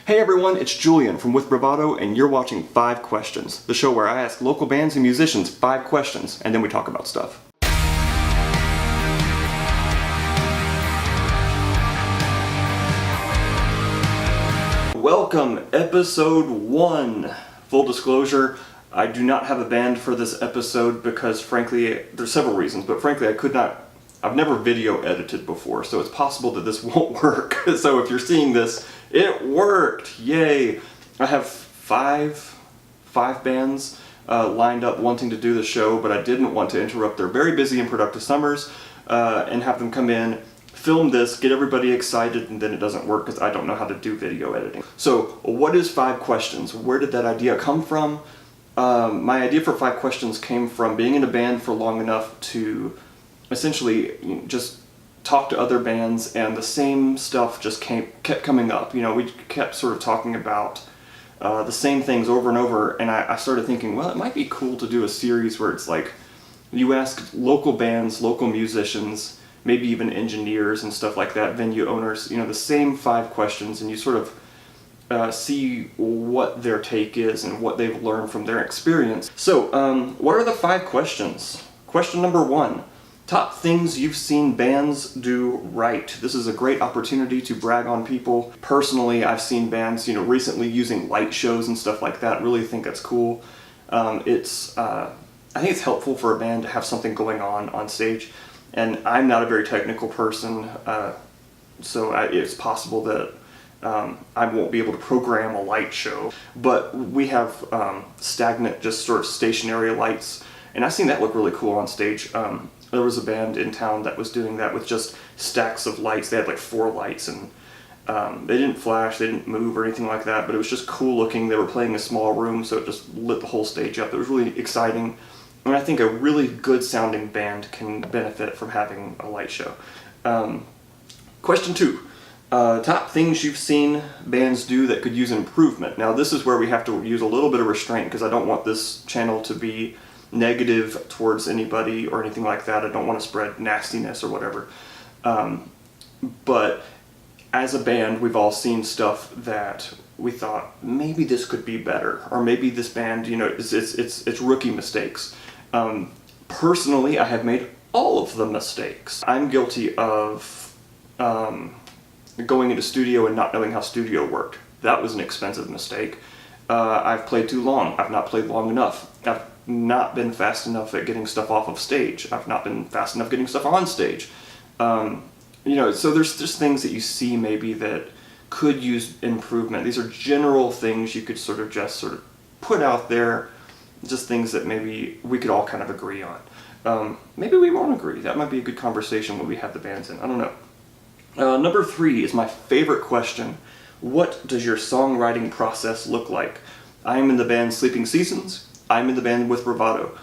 Hey everyone, it's Julian from With Bravado, and you're watching 5 Questions, the show where I ask local bands and musicians 5 questions, and then we talk about stuff. Welcome, episode 1. Full disclosure, I do not have a band for this episode because frankly, there's several reasons, but frankly I've never video edited before, so it's possible that this won't work. So if you're seeing this, it worked! Yay! I have five bands lined up wanting to do the show, but I didn't want to interrupt their very busy and productive summers and have them come in, film this, get everybody excited, and then it doesn't work because I don't know how to do video editing. So what is 5 Questions? Where did that idea come from? My idea for 5 Questions came from being in a band for long enough to essentially just talk to other bands, and the same stuff just kept coming up. You know, we kept sort of talking about the same things over and over, and I started thinking, well, it might be cool to do a series where it's like you ask local bands, local musicians, maybe even engineers and stuff like that, venue owners, you know, the same 5 questions, and you sort of see what their take is and what they've learned from their experience. So, what are the 5 questions? Question number 1. Top things you've seen bands do right. This is a great opportunity to brag on people. Personally, I've seen bands, recently using light shows and stuff like that. Really think that's cool. I think it's helpful for a band to have something going on stage. And I'm not a very technical person, so it's possible that I won't be able to program a light show. But we have stagnant, just sort of stationary lights, and I've seen that look really cool on stage. There was a band in town that was doing that with just stacks of lights. They had like 4 lights, and they didn't flash, they didn't move or anything like that, but it was just cool looking. They were playing in a small room, so it just lit the whole stage up. It was really exciting, and I think a really good sounding band can benefit from having a light show. Question 2. Top things you've seen bands do that could use improvement. Now this is where we have to use a little bit of restraint, because I don't want this channel to be negative towards anybody or anything like that. I don't want to spread nastiness or whatever. But as a band, we've all seen stuff that we thought maybe this could be better, or maybe this band, it's rookie mistakes. Personally, I have made all of the mistakes. I'm guilty of going into studio and not knowing how studio worked. That was an expensive mistake. I've played too long. I've not played long enough. I've not been fast enough at getting stuff off of stage. I've not been fast enough getting stuff on stage. So there's just things that you see maybe that could use improvement. These are general things you could sort of put out there, just things that maybe we could all kind of agree on. Maybe we won't agree. That might be a good conversation when we have the bands in. I don't know. Number 3 is my favorite question. What does your songwriting process look like? I am in the band Sleeping Seasons. I'm in the band With Bravado.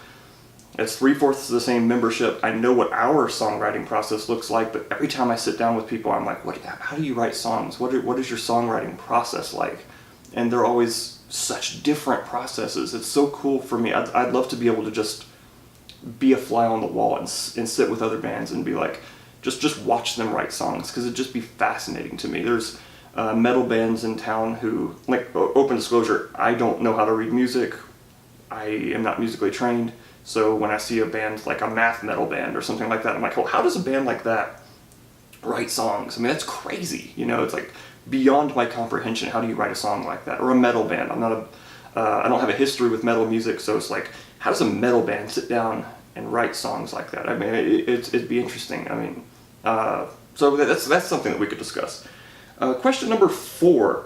It's 3/4 the same membership. I know what our songwriting process looks like, but every time I sit down with people, I'm like, how do you write songs? What is your songwriting process like? And they're always such different processes. It's so cool for me. I'd love to be able to just be a fly on the wall and sit with other bands and be like, just watch them write songs, because it'd just be fascinating to me. There's metal bands in town who, like, open disclosure, I don't know how to read music. I am not musically trained, so when I see a band like a math metal band or something like that, I'm like, well, how does a band like that write songs? I mean, that's crazy. It's like beyond my comprehension. How do you write a song like that? Or a metal band. I don't have a history with metal music, so it's like, how does a metal band sit down and write songs like that? I mean, it'd be interesting. I mean, so that's something that we could discuss. Question number 4.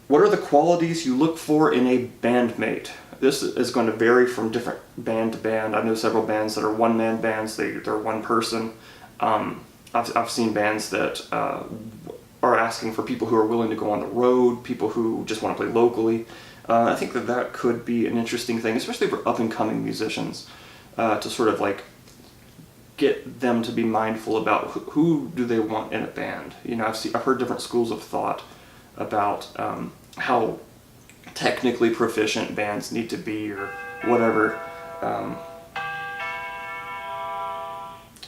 What are the qualities you look for in a bandmate? This is going to vary from different band to band. I know several bands that are one-man bands. They're one person. I've seen bands that are asking for people who are willing to go on the road, people who just want to play locally. I think that could be an interesting thing, especially for up-and-coming musicians, to sort of like get them to be mindful about who do they want in a band. I've heard different schools of thought about how technically proficient bands need to be, or whatever.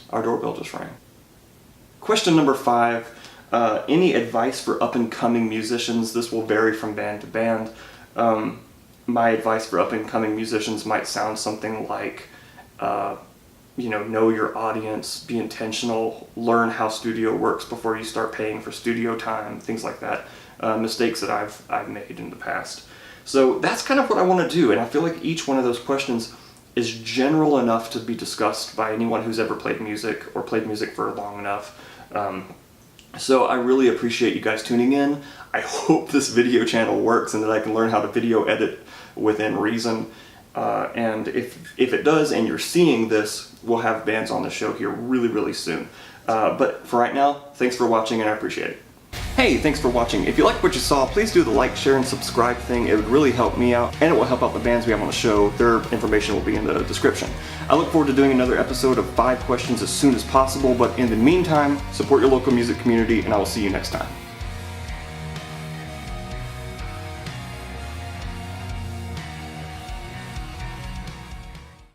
Our doorbell just rang. Question number 5. Any advice for up-and-coming musicians? This will vary from band to band. My advice for up-and-coming musicians might sound something like, know your audience, be intentional, learn how studio works before you start paying for studio time, things like that. Mistakes that I've made in the past. So that's kind of what I want to do, and I feel like each one of those questions is general enough to be discussed by anyone who's ever played music or played music for long enough. So I really appreciate you guys tuning in. I hope this video channel works and that I can learn how to video edit within reason. And if it does and you're seeing this, we'll have bands on the show here really, really soon. But for right now, thanks for watching and I appreciate it. Hey, thanks for watching. If you liked what you saw, please do the like, share, and subscribe thing. It would really help me out, and it will help out the bands we have on the show. Their information will be in the description. I look forward to doing another episode of 5 Questions as soon as possible, but in the meantime, support your local music community, and I will see you next time.